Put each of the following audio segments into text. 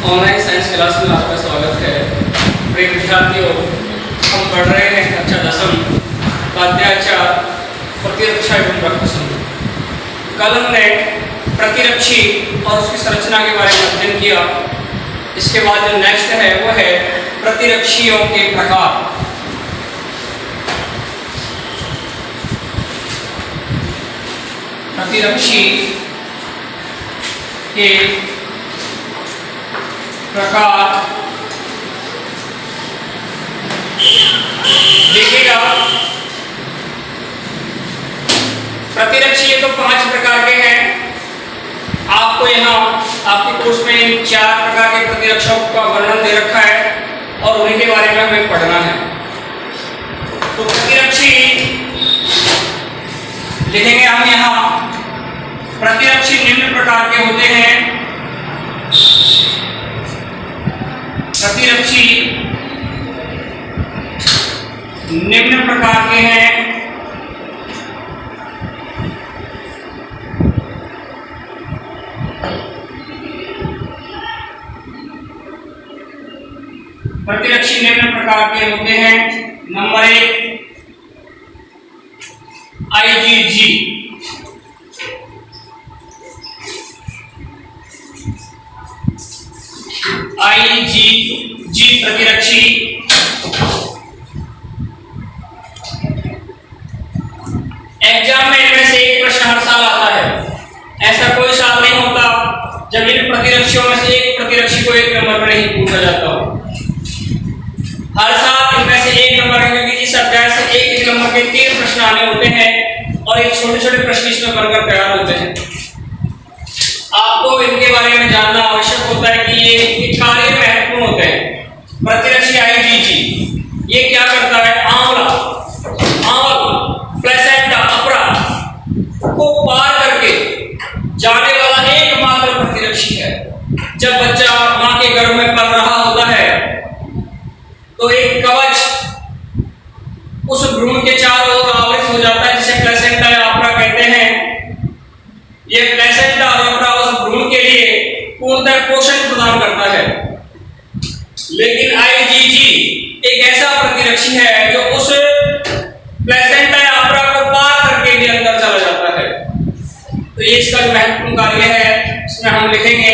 Online science class में आपका स्वागत है। प्रिय विद्यार्थियों, हम पढ़ रहे हैं कक्षा 10 का अध्याय 4 प्रतिरक्षा एवं रक्षण। कल हमने प्रतिरक्षी और उसकी संरचना के बारे में अध्ययन किया। इसके बाद जो नेक्स्ट है वो है प्रतिरक्षियों के प्रकार। प्रतिरक्षी के प्रकार देखिएगा। प्रतिरक्षी तो 5 प्रकार के हैं। आपको यहाँ आपके कोर्स में 4 प्रकार के प्रतिरक्षकों का वर्णन दे रखा है और उन्हीं के बारे में हमें पढ़ना है। तो प्रतिरक्षी लिखेंगे हम यहाँ। प्रतिरक्षी निम्न प्रकार के होते हैं। प्रतिरक्षी निम्न प्रकार के हैं। प्रतिरक्षी निम्न प्रकार के होते हैं। Number 1 IgG। IgG प्रतिरक्षी एग्जाम में इनमें से एक प्रश्न हर साल आता है। ऐसा कोई साल नहीं होता जब इन प्रतिरक्षियों में से एक प्रतिरक्षी को 1 नंबर पर नहीं पूछा जाता हो। हर साल इनमें से 1 नंबर है, क्योंकि इस अध्याय से 1 नंबर के 3 प्रश्न आने होते हैं और एक छोटे-छोटे प्रश्न इसमें बनकर तैयार होते हैं। आपको इनके बारे में जानना आवश्यक होता है कि ये कार्य महत्वपूर्ण होते हैं। प्रतिरक्षी IgG ये क्या करता है? आंवला प्लेसेंटा अपरा को पार करके जाने वाला एकमात्र प्रतिरक्षी है। जब बच्चा मां के गर्भ में पल रहा होता है तो एक कवच उस भ्रूण के चारों ओर आवृत हो जाता है, जिसे प्लेसेंटा या अपरा कहते हैं। ये प्लेसेंटा और अपरा उस भ्रूण के लिए पूर्णतः पोषण प्रदान करता है। लेकिन IgG एक ऐसा प्रतिरक्षी है जो उस प्लेसेंटा या अपरा को पार करके भी अंदर चला जाता है। तो ये इसका महत्वपूर्ण कार्य है। इसमें हम लिखेंगे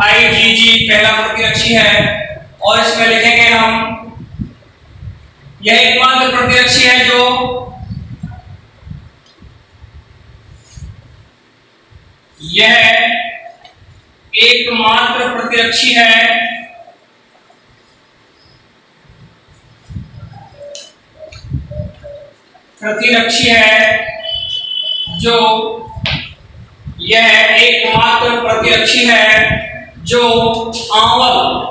IgG पहला प्रतिरक्षी है और इसमें लिखेंगे हम यह एकमात्र प्रतिरक्षी है जो यह एकमात्र प्रतिरक्षी है जो आंवल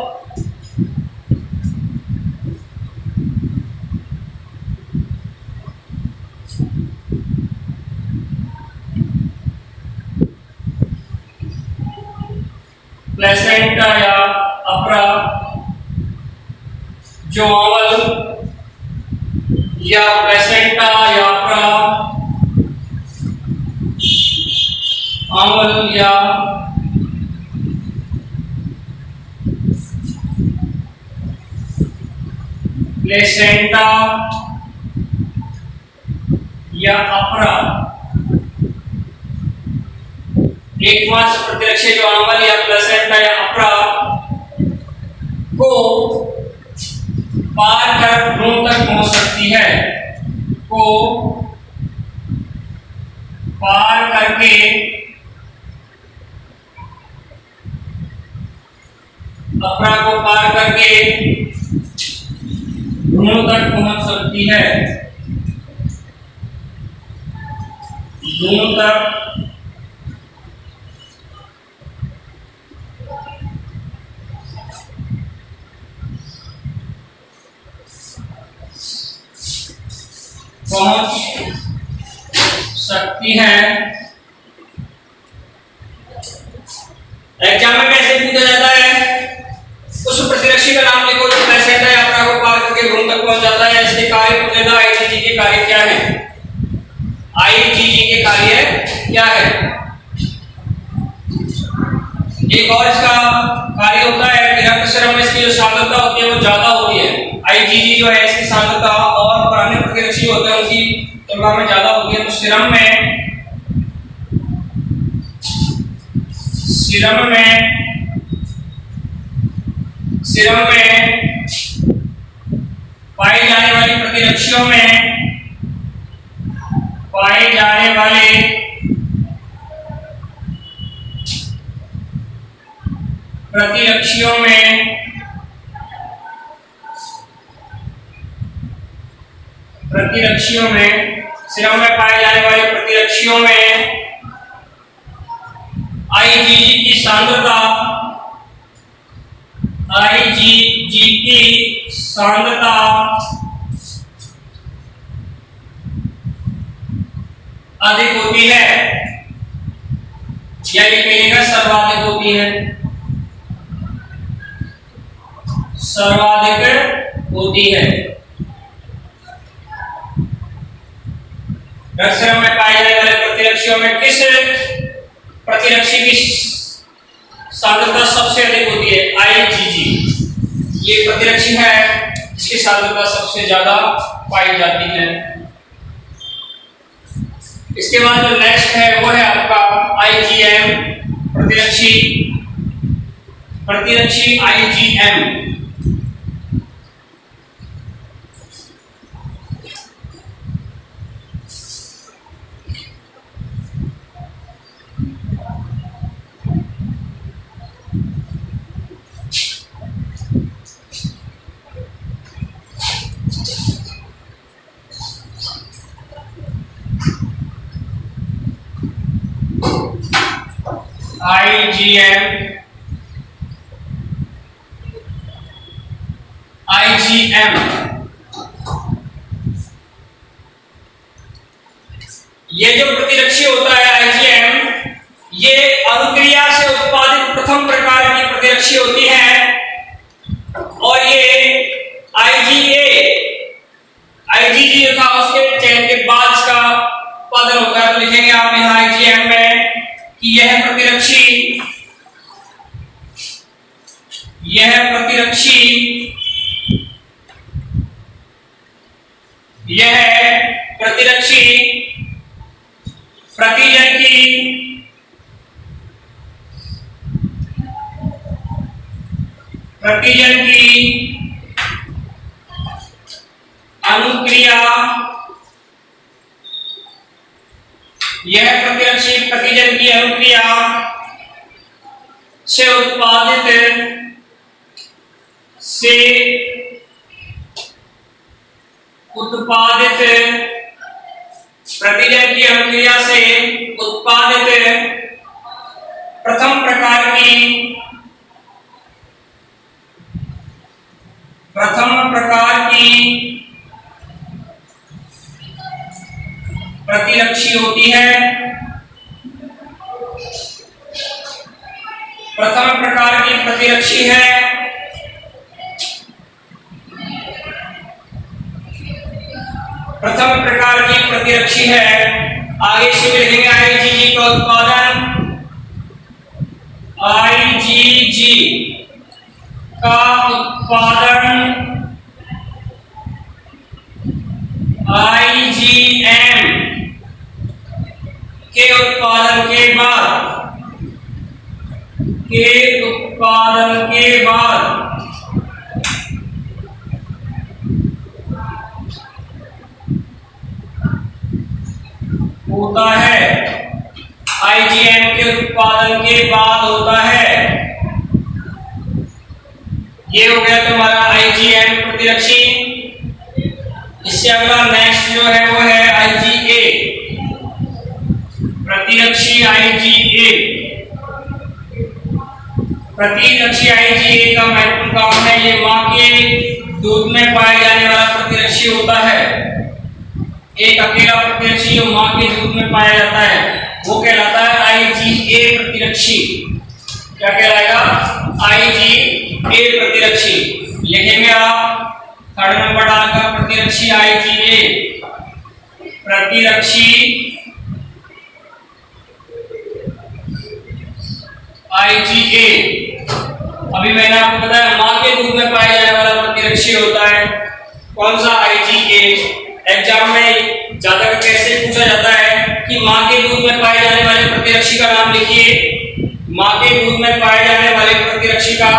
प्लेसेंटा या अपरा जो आंवल या प्लेसेंटा या अपरा आंवल या प्लेसेंटा या अपरा एकमात्र प्रतिरक्षी जो आंवल या प्लेसेंटा या अपरा को पार कर भ्रूण तक पहुंच सकती है, को पार करके अपरा को पार करके भ्रूण तक पहुंच सकती है। भ्रूण तक पहुंच सकती है। एग्जाम में कैसे पूछा जाता है? उस प्रतिरक्षी का नाम लिखो जो प्लेसेंटा या अपरा को पार करके भ्रूण तक पहुंच जाता है। इसके कार्य पूछेगा IgG के कार्य क्या है? IgG के कार्य क्या है? एक और इसका कार्य होता है कि रक्त स्राव में इसकी जो सांद्रता होती है वो ज्यादा होती है। IgG जो है इसकी सांद्रता और अन्य प्रतिरक्षी होते हैं उनकी तुलना में ज्यादा होती है। तो सीरम में पाए जाने वाले प्रतिरक्षियों में सीरम में पाए जाने वाले प्रतिरक्षियों में IgG की सांद्रता अधिक होती है, या ये कहिएगा सर्वाधिक होती है, सर्वाधिक होती है। रक्त स्राव में पाए जाने वाले प्रतिरक्षियों में किस प्रतिरक्षी की सांद्रता सबसे अधिक होती है? IgG। ये प्रतिरक्षी है जिसकी सांद्रता सबसे ज्यादा पाई जाती है। इसके बाद जो नेक्स्ट है वो है आपका IgM प्रतिरक्षी IgM। IgM ये जो प्रतिरक्षी होता है IgM, ये अनुक्रिया से उत्पादित प्रथम प्रकार की प्रतिरक्षी होती है। और ये IgG जो था उसके चयन के बाद इसका उत्पादन होता है। तो लिखेंगे आप यहाँ IgM में कि यह प्रतिरक्षी प्रतिजन की अनुक्रिया, यह प्रतिरक्षी प्रतिजन की अनुक्रिया से उत्पादित प्रतिजन की अनुक्रिया से उत्पादित प्रथम प्रकार की प्रतिरक्षी होती है। प्रथम प्रकार की प्रतिरक्षी है आगे से लिखेंगे IgG का उत्पादन, IgM के उत्पादन के बाद होता है। IgM के उत्पादन के बाद होता है। ये हो गया तुम्हारा IgM प्रतिरक्षी। इससे अगला नेक्स्ट जो है वो है IgA प्रतिरक्षी IgA का महत्वपूर्ण काम है, ये मां के दूध में पाए जाने वाला प्रतिरक्षी होता है। एक अकेला प्रतिरक्षी जो मां के दूध में पाया जाता है वो कहलाता है IgA प्रतिरक्षी। क्या कहलाएगा? IgA प्रतिरक्षी। लिखेंगे आप थर्ड नंबर डालकर प्रतिरक्षी IgA प्रतिरक्षी IgA। अभी मैंने आपको बताया मां के दूध में पाया जाने वाला प्रतिरक्षी होता है कौन सा, IgA। एग्जाम में ज्यादा कैसे पूछा जाता है कि मां के दूध में पाए जाने वाले प्रतिरक्षी का नाम लिखिए, मां के दूध में पाए जाने वाले प्रतिरक्षी का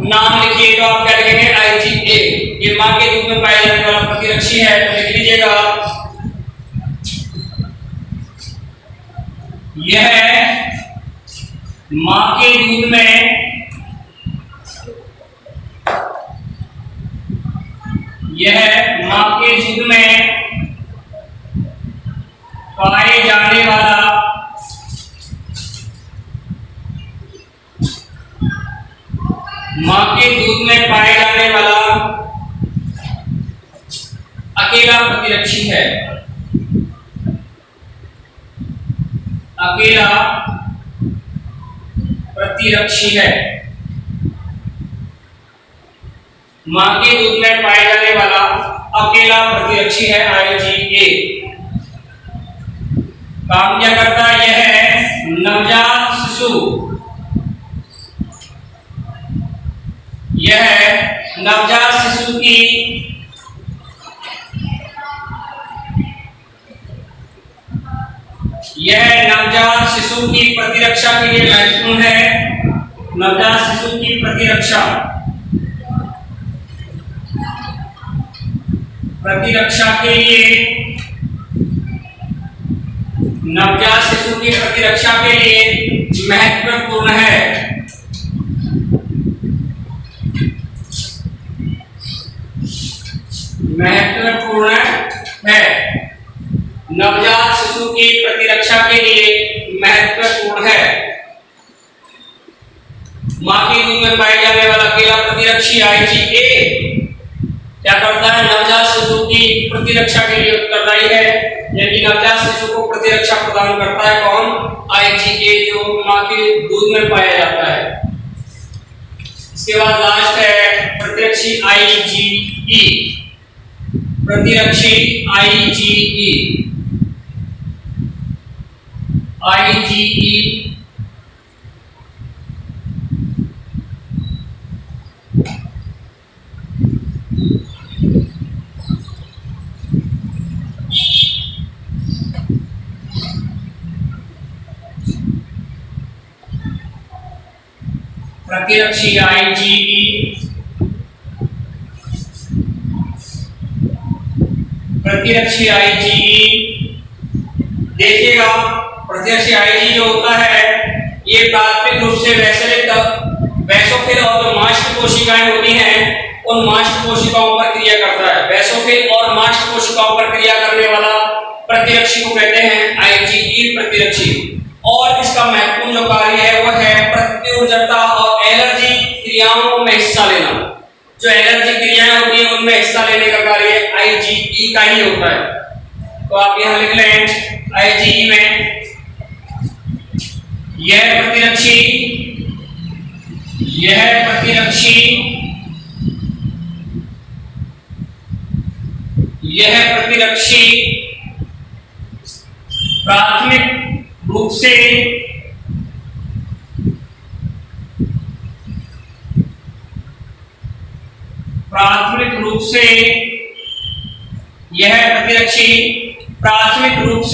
नाम लिखिए, तो आप क्या लिखेंगे, IgA। ये मां के दूध में पाए जाने वाला प्रतिरक्षी है, तो लिख लीजिएगा यह मां के दूध में पाए जाने वाला अकेला प्रतिरक्षी है, अकेला प्रतिरक्षी है। मां के दूध में पाए जाने वाला अकेला प्रतिरक्षी है IgA। काम क्या करता है, यह है नवजात शिशु, यह नवजात शिशु की प्रतिरक्षा के लिए महत्वपूर्ण है। नवजात शिशु की प्रतिरक्षा के लिए, नवजात शिशु की प्रतिरक्षा के लिए महत्वपूर्ण है। नवजात शिशु की प्रतिरक्षा के लिए महत्वपूर्ण है। मां के दूध में पाए जाने वाला अकेला प्रतिरक्षी IgA क्या करता है, नवजात शिशु की प्रतिरक्षा के लिए उत्तरदायी है, यानी नवजात शिशु को प्रतिरक्षा प्रदान करता है कौन, IgA, जो मां के दूध में पाया जाता है। इसके बाद लास्ट है प्रतिरक्षी IgE। प्रतिरक्षी IgE देखिएगा, प्रतिरक्षी IgE जो होता है ये प्राथमिक रूप से बेसोफिल और जो मास्ट कोशिकाएं होती हैं उन मास्ट कोशिकाओं पर क्रिया करता है। बेसोफिल और मास्ट कोशिकाओं पर क्रिया करने वाला प्रतिरक्षी को कहते हैं IgE प्रतिरक्षी। और इसका महत्वपूर्ण जो कार्य है वह है प्रत्युर्जरता और एलर्जी क्रियाओं में हिस्सा लेना। जो एलर्जी क्रियाएं होती हैं उनमें हिस्सा लेने का कार्य IgE का ही होता है। तो आप यहां लिख लें IgE में यह प्रतिरक्षी प्राथमिक रूप से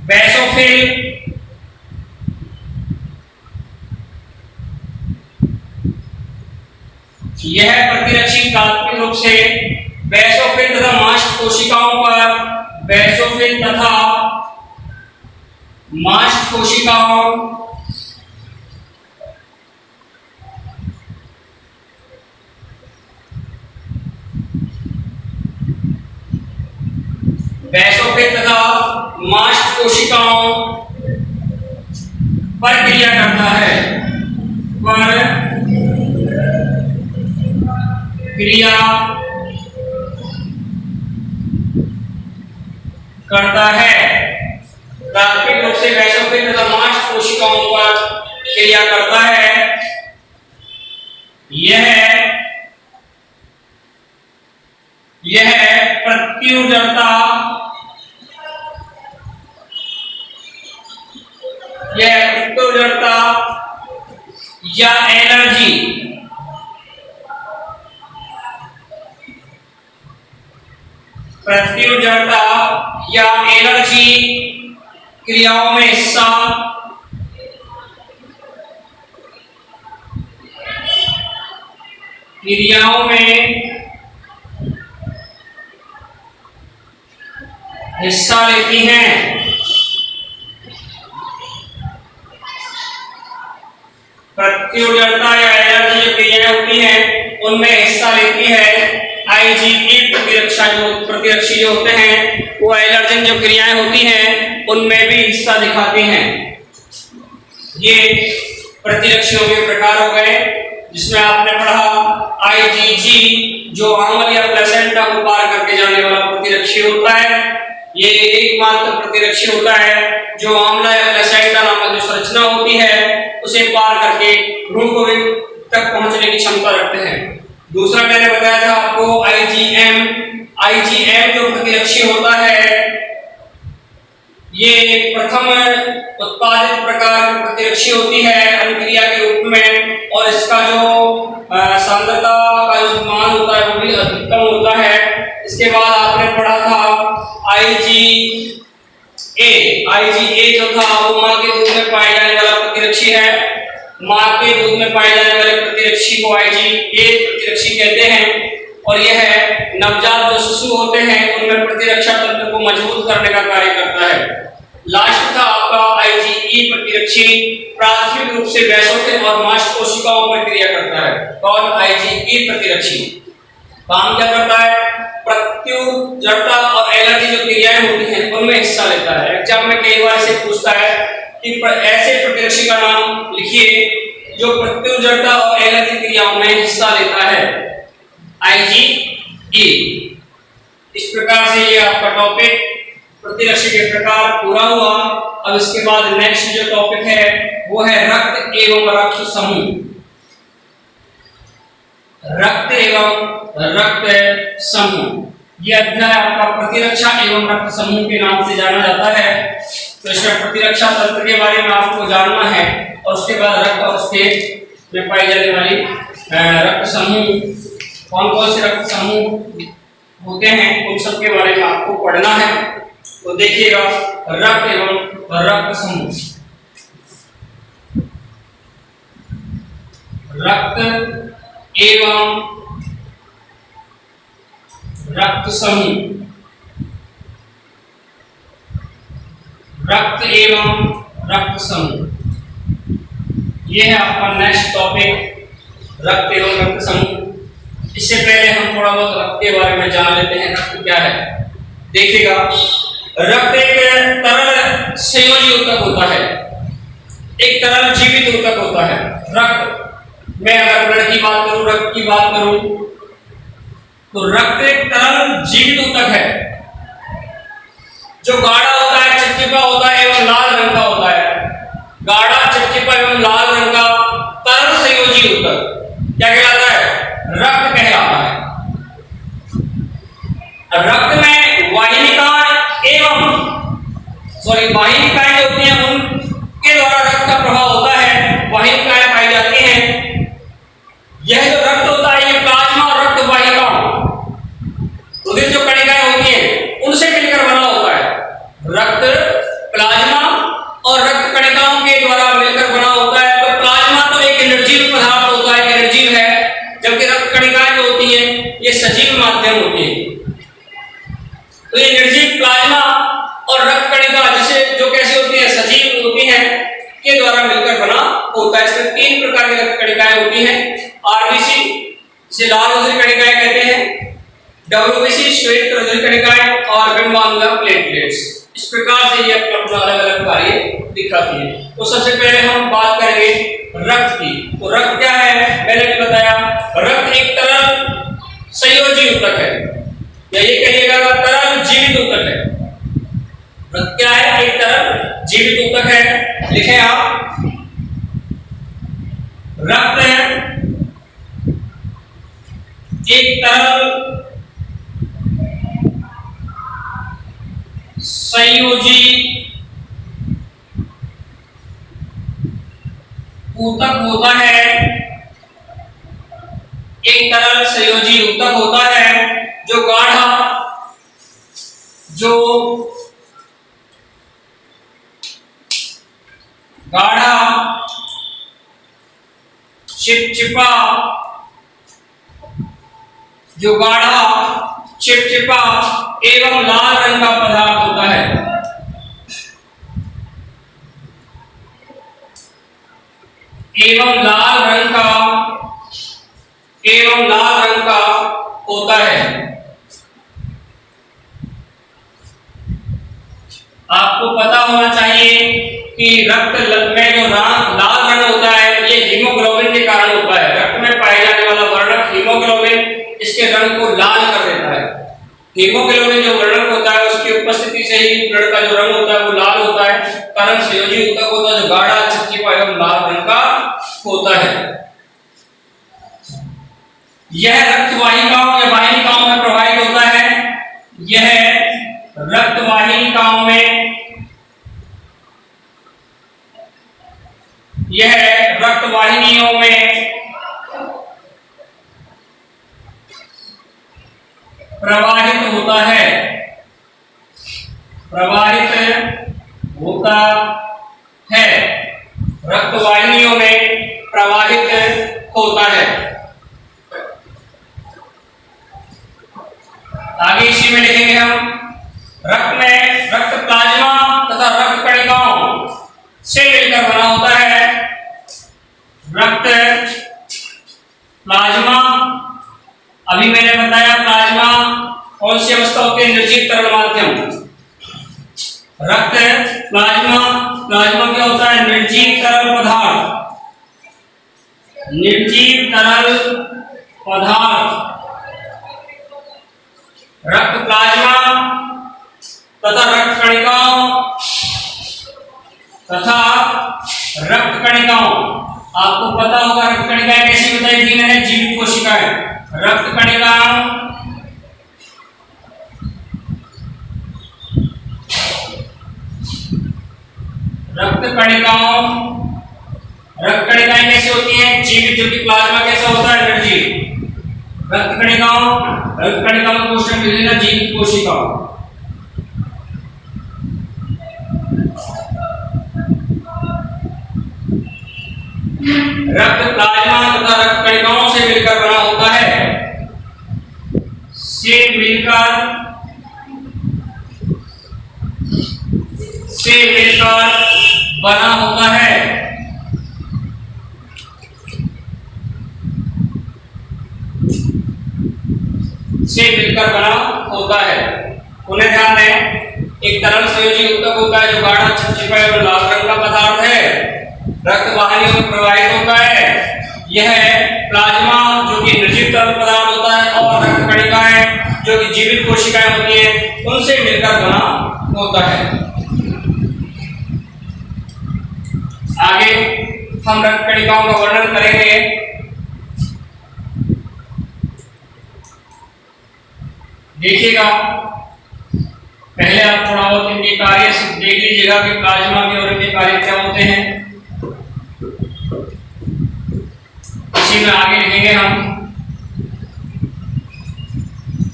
बेसोफिल बेसोफिल तथा मास्ट कोशिकाओं पर क्रिया करता है, प्राथमिक रूप से बेसोफिल तथा मास्ट कोशिकाओं पर क्रिया करता है। यह प्रत्युर्जरता या एनर्जी प्रत्युत जड़ता या एनर्जी क्रियाओं में हिस्सा क्रियाओं में हिस्सा लेती हैं। प्रत्युदरता या एनर्जी जो क्रियाएं होती हैं उनमें हिस्सा लेती है आईजीई प्रतिरक्षी जो होते हैं वो एलर्जन जो क्रियाएं होती हैं उनमें भी हिस्सा दिखाते हैं। ये प्रतिरक्षियों के प्रकार हो गए जिसमें आपने पढ़ा आईजीजी जो आंवल या प्लेसेंटा को पार करके जाने वाला प्रतिरक्षी होता है। ये एकमात्र प्रतिरक्षी होता है जो आंवला या प्लेसेंटा नामक जो संरचना होती है उसे पार करके भ्रूण को तक पहुंचने की क्षमता रखते हैं। दूसरा मैंने बताया था आपको आईजीएम जो प्रतिरक्षी होता है ये प्रथम उत्पादित प्रकार की प्रतिरक्षी होती है अनुक्रिया के रूप में और इसका जो सांद्रता का जो मान होता है वो भी अधिकतम होता है। इसके बाद आपने पढ़ा था आईजीए जो था वो मां के दूध में पाए जाने वाला प्रतिरक्षी है। मां के दूध में पाए जाने वाले प्रतिरक्षी को आईजीए प्रतिरक्षी कहते हैं और यह नवजात जो शिशु होते हैं उनमें प्रतिरक्षा तंत्र को मजबूत करने का कार्य करता है। लास्ट था आपका आईजीई प्रतिरक्षी प्राथमिक रूप से वैसोटिक और मांस कोशिकाओं पर क्रिया करता है। कौन? आईजीई प्रतिरक्षी काम क्या करता है? प्रत्युदरता और एलर्जी जो क्रियाएं होती हैं उनमें हिस्सा लेता है। एग्जाम में कई बार से पूछता है कि ऐसे प्रतिरक्षी का नाम लिखिए जो प्रत्युदरता और एलर्जी क्रियाओं में हिस्सा लेता है। आईजीई। इस प्रकार से ये आपका टॉपिक प्रतिरक्षी के प्रकार पूरा हुआ। अब इसके बाद नेक्स्ट जो टॉपिक है वो है रक्त एवं रक्त समूह। रक्त एवं रक्त समूह ये अध्याय आपका प्रतिरक्षा एवं रक्त समूह के नाम से जाना जाता है। तो इसमें प्रतिरक्षा तंत्र के बारे में आपको जानना है और उसके बाद रक्त और उसके में पाई जाने वाली रक्त समूह कौन कौन से रक्त समूह होते हैं उन सब के बारे में आपको पढ़ना है। तो देखिएगा रक्त एवं रक्त समूह। रक्त एवं रक्त समूह। रक्त एवं रक्त समूह ये है आपका नेक्स्ट टॉपिक रक्त एवं रक्त समूह। इससे पहले हम थोड़ा बहुत रक्त के बारे में जान लेते हैं रक्त क्या है। देखिएगा रक्त एक तरल संयोजी ऊतक होता है, एक तरल जीवित ऊतक होता है। रक्त मैं अगर ब्लड की बात करूं रक्त की बात करूं तो रक्त एक तरल जीवित ऊतक है जो गाढ़ा होता है, चिपचिपा होता है एवं लाल रंग का होता है। गाढ़ा, चिपचिपा एवं लाल रंग का तरल संयोजी ऊतक क्या कहलाता है? रक्त कहलाता है। रक्त में वाहिनिकाएं जो होती हैं उनके द्वारा रक्त का प्रभाव होता है। वाहिनिकाएं पाई जाती हैं। यह जो रक्त होता है ये प्लाज्मा और रक्त वाहिकाओं रुधिर जो कणिकाएं होती हैं उनसे मिलकर बना होता है। रक्त प्लाज्मा और रक्त कणिकाओं के द्वारा मिलकर बना होता है। तो प्लाज्मा तो एक निर्जीव पदार्थ होता है, निर्जीव है, जबकि रक्त कणिकाएं जो होती हैं ये सजीव माध्यम होती हैं। तो ये निर्जीव प्लाज्मा और रक्त कणिका जिसे जो कैसे होती है सजीव होती हैं के द्वारा मिलकर बना होता है। इसमें तीन प्रकार की रक्त कणिकाएं होती हैं। आरबीसी जिसे लाल रुधिर कणिकाएं कहते हैं, डब्ल्यूबीसी श्वेत रुधिर कणिकाएं और गणवानुया प्लेटलेट्स। इस प्रकार से ये अपना अलग अलग कार्य दिखाती है। तो सबसे पहले हम बात करेंगे रक्त की। तो रक्त क्या है? मैंने भी बताया रक्त एक तरल संयोजी ऊतक है या ये कहिएगा तरल जीवित ऊतक है। रक्त क्या है? एक तरल जीवित ऊतक है। लिखें आप रक्त है एक तरल संयोजी ऊतक होता है, एक तरल संयोजी ऊतक होता है जो गाढ़ा चिपचिपा एवं लाल रंग का पदार्थ होता है। एवं लाल रंग का होता है। आपको पता होना चाहिए कि रक्त में जो लाल रंग होता है ये हीमोग्लोबिन के कारण होता है। रक्त में पाए जाने वाला वर्णक हीमोग्लोबिन इसके रंग को लाल कर देता है। हीमोग्लोबिन जो वर्णक होता है उसकी उपस्थिति से ही ब्लड का जो रंग होता है वो लाल होता है। तरल संयोजी ऊतक होता है जो गाढ़ा चिपचिपा एवं लाल रंग का होता है। यह रक्त वाहिकाओं या वाहिनिकाओं में प्रवाहित होता है। यह रक्त वाहिनिकाओं में रक्त वाहिनियों में प्रवाहित होता है। रक्त वाहिनियों में प्रवाहित होता है। आगे इसी में लिखेंगे हम रक्त प्लाज्मा तथा रक्त कणिकाओं से मिलकर बना होता है। रक्त प्लाज्मा, अभी मैंने बताया प्लाज्मा कौन सी अवस्था होती है, निर्जीव तरल माध्यम। रक्त प्लाज्मा क्या होता है, निर्जीव तरल पदार्थ। रक्त प्लाज्मा तथा रक्त कणिकाओं, आपको पता होगा रक्त कणिकाएं कैसी बताई थी मैंने, जीवित कोशिकाएं। रक्त कणिकाएं कैसी होती हैं, जीवित, जबकि प्लाज्मा कैसा होता है, निर्जीव। रक्त कणिकाओं को क्वेश्चन मिल लेना, जीवित कोशिकाओं। रक्त प्लाज्मा तथा रक्त कणिकाओं से मिलकर बना होता है। बना होता है। उन्हें ध्यान दें, एक तरल संयोजी ऊतक होता है जो गाढ़ा चिपचिपा एवं लाल रंग का पदार्थ है। रक्त वाहिनियों में प्रवाहित होता है। यह प्लाज्मा जो कि निर्जीव तरल पदार्थ होता है और रक्त कणिकाएं जो कि जीवित कोशिकाएं होती हैं उनसे मिलकर बना होता है। आगे हम रक्त कणिकाओं का वर्णन करेंगे। देखिएगा, पहले आप थोड़ा बहुत इनके कार्य देख लीजिएगा कि प्लाज्मा के और इनके कार्य क्या होते हैं। इसी में आगे लिखेंगे हम।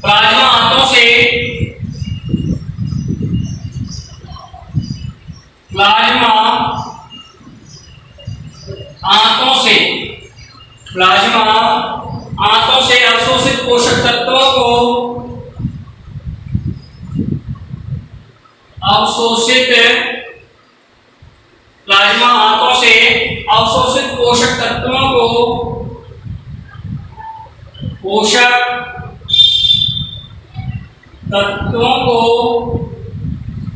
प्लाज्मा आंतों से अवशोषित पोषक तत्वों को प्लाज्मा आंतों से अवशोषित पोषक तत्वों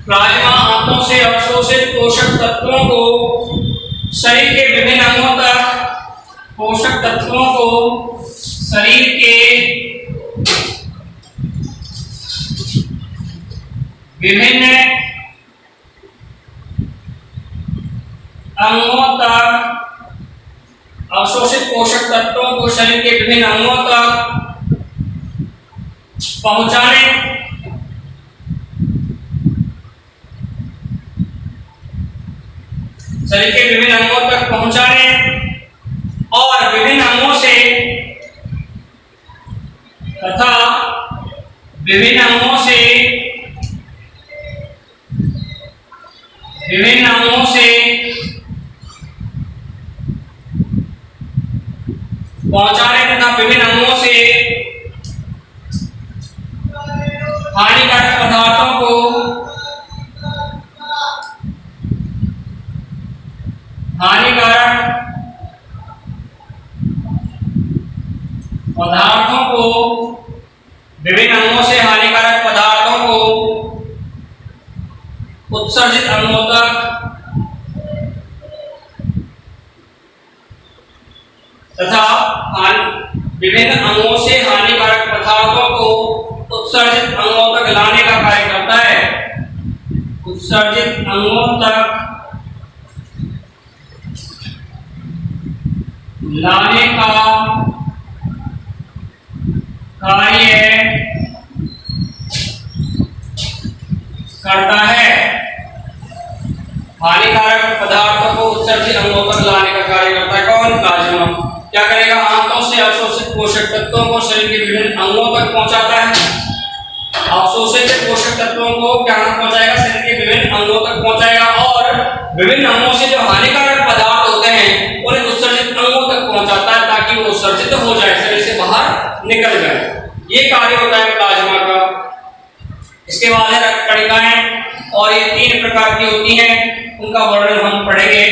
प्लाज्मा आंतों से अवशोषित पोषक तत्वों को शरीर के विभिन्न अंगों तक पोषक तत्वों को शरीर के विभिन्न अंगों तक अवशोषित पोषक तत्वों को शरीर के विभिन्न अंगों तक पहुंचाने शरीर के विभिन्न अंगों तक पहुंचाने और विभिन्न अंगों से तथा विभिन्न अंगों से पहुंचाने तथा विभिन्न अंगों से हानिकारक पदार्थों को विभिन्न अंगों से हानिकारक पदार्थों को उत्सर्जित अंगों तक तथा विभिन्न अंगों से हानिकारक पदार्थों को उत्सर्जित अंगों तक लाने का कार्य करता है। उत्सर्जित अंगों तक लाने का कार्य करता है। हानिकारक पदार्थों को उत्सर्जित अंगों तक लाने का कार्य करता है कौन? प्लाज्मा। क्या करेगा? आंतों से अवशोषित पोषक तत्वों को शरीर के विभिन्न अंगों तक पहुंचाता है। अवशोषित पोषक तत्वों को क्या पहुंचाएगा? शरीर के विभिन्न अंगों तक पहुंचाएगा और विभिन्न अंगों से जो हानिकारक पदार्थ होते हैं उन्हें उत्सर्जित अंगों तक पहुंचाता है ताकि वो उत्सर्जित हो जाए, शरीर से बाहर निकल जाए। ये कार्य होता है प्लाज्मा का। इसके बाद है रक्त कणिकाएं, और ये 3 प्रकार की होती हैं, उनका वर्णन हम पढ़ेंगे।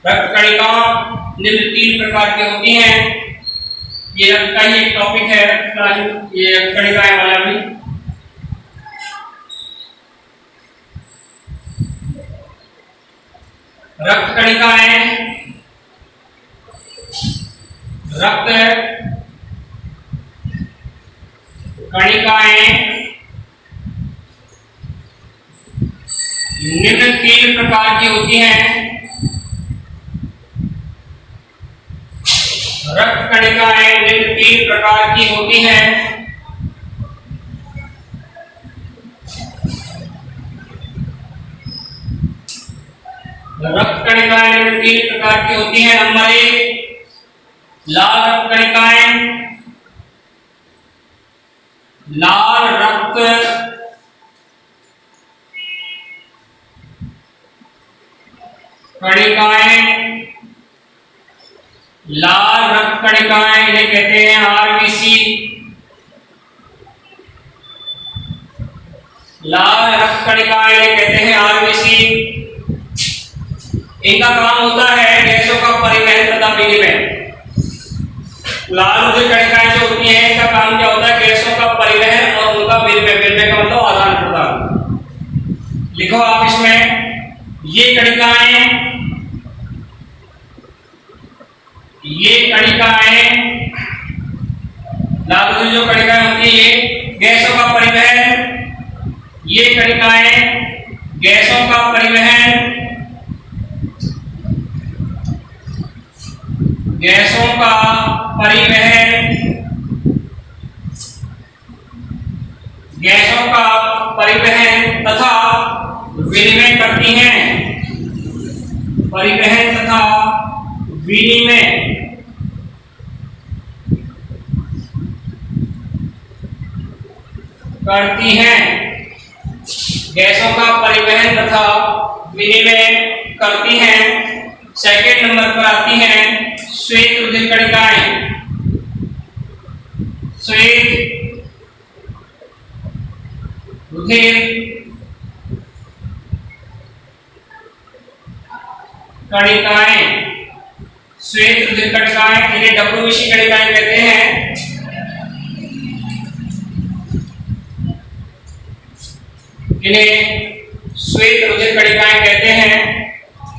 रक्त कणिका निम्न 3 प्रकार की होती हैं। ये रक्त का ही एक टॉपिक है, ये रक्त कणिकाएं वाला भी। रक्त कणिकाएं निम्न 3 प्रकार की होती हैं। रक्त कणिकाएं निम्न 3 प्रकार की होती हैं। रक्त कणिकाएं निम्न 3 प्रकार की होती हैं। नंबर 1 लाल रक्त कणिकाएं। लाल रक्त कणिकाएं इन्हें कहते हैं आरबीसी। लाल रक्त कणिकाएं इन्हें कहते हैं आरबीसी। इनका काम होता है गैसों का परिवहन तथा विनिमय। लाल रक्त कणिकाएं जो होती हैं इनका काम क्या होता है? गैसों का परिवहन और उनका विनिमय। विनिमय का मतलब आदान प्रदान। लिखो आप इसमें, ये कणिकाएं लाल रक्त जो कणिकाएं होती है ये गैसों का परिवहन। ये कणिकाएं गैसों का परिवहन तथा विनिमय करती हैं। परिवहन तथा विनिमय करती हैं। गैसों का परिवहन तथा विनिमय करती हैं। सेकंड नंबर पर आती हैं श्वेत रुधिर कणिकाएं। श्वेत रुधिर कणिकाएं। श्वेत रुधिर कणिकाएं इन्हें डब्ल्यूबीसी कणिकाएं कहते हैं। इन्हें श्वेत रुधिर कणिकाएं कहते हैं।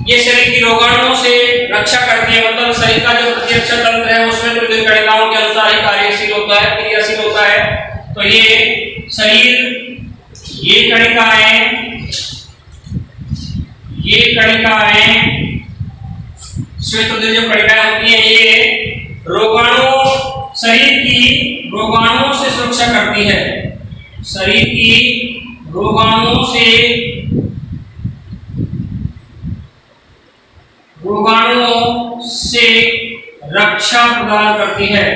ये शरीर की रोगाणुओं से रक्षा करती है, मतलब शरीर का जो प्रतिरक्षा तंत्र है वो श्वेत रुधिर कणिकाओं के अनुसार ही कार्यशील होता है, क्रियाशील होता है। तो ये शरीर ये कणिकाएं श्वेत रुधिर जो कणिकाएं होती हैं ये शरीर की रोगाणुओं से सुरक्षा करती है। शरीर की रोगाणुओं से से रक्षा प्रदान करती है।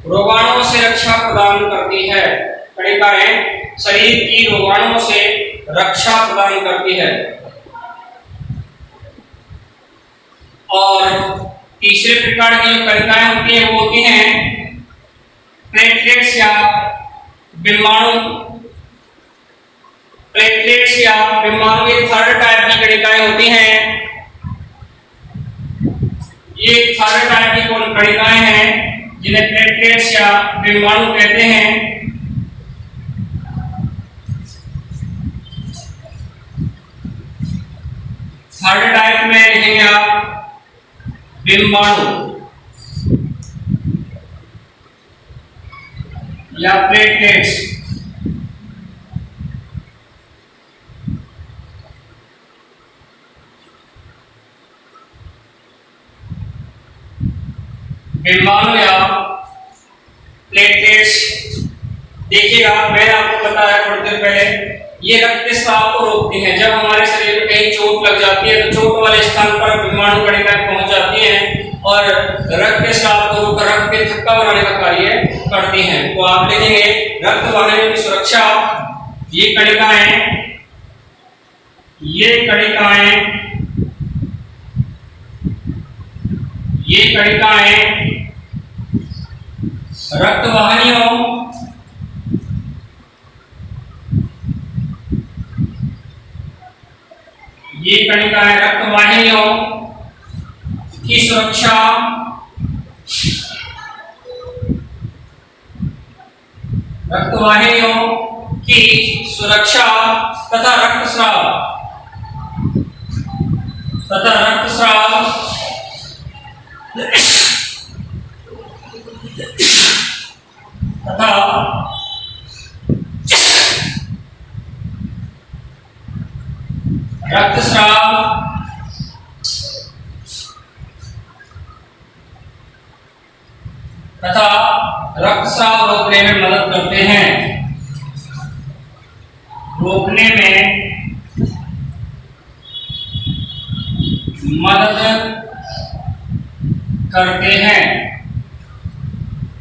रोगाणुओं से रक्षा प्रदान करती है। कणिकाएं शरीर की रोगाणुओं से रक्षा प्रदान करती है। और तीसरे प्रकार की जो कणिकाएं होती हैं वो होती हैं प्लेटलेट्स या बिम्बाणु। प्लेटलेट्स या बिम्बाणु ये थर्ड टाइप की कणिकाएं होती हैं। ये थर्ड टाइप की कौन कणिकाएं हैं जिन्हें प्लेटलेट्स या बिम्बाणु कहते हैं। थर्ड टाइप में लिखेंगे आप बिम्बाणु या प्लेटलेट्स। बिम्बाणु या प्लेटलेट्स देखिएगा, मैंने आपको बताया थोड़ी देर पहले, ये रक्त स्राव को रोकती हैं। जब हमारे शरीर में कहीं चोट लग जाती है तो चोट वाले स्थान पर बिम्बाणु कणिकाएं पहुंच जाती हैं और रक्त स्राव को रोक रक्त के थक्का बनाने का कार्य करती हैं। तो आप लिखेंगे रक्त वाहिनी की सुरक्षा। ये कणिकाएं रक्त वाहिनियों रक्त वाहिनियों की सुरक्षा तथा रक्तस्राव रक्तस्राव रोकने में मदद करते हैं।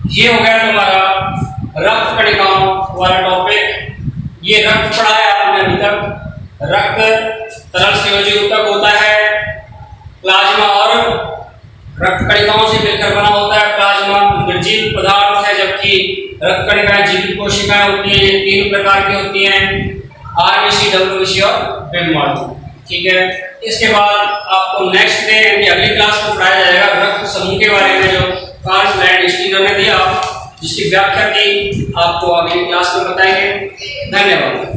ये हो गया तुम्हारा रक्त कणिकाओं वाला टॉपिक। ये रक्त पढ़ा है आपने अभी तक। रक्त तरल संयोजी ऊतक होता है, प्लाज्मा और रक्त कणिकाओं से मिलकर बना होता है। प्लाज्मा निर्जीव पदार्थ है जबकि रक्त कणिकाएं जीवित कोशिकाएं होती हैं। ये तीन प्रकार की होती हैं, आरबीसी, डब्ल्यूबीसी और बिम्बाणु। ठीक है, इसके बाद आपको नेक्स्ट डे यानी अगली क्लास में पढ़ाया जाएगा रक्त समूह के बारे में, जो कार्ल लैंडस्टीनर ने दिया, जिसकी व्याख्या की आपको अगली क्लास में बताएंगे। धन्यवाद।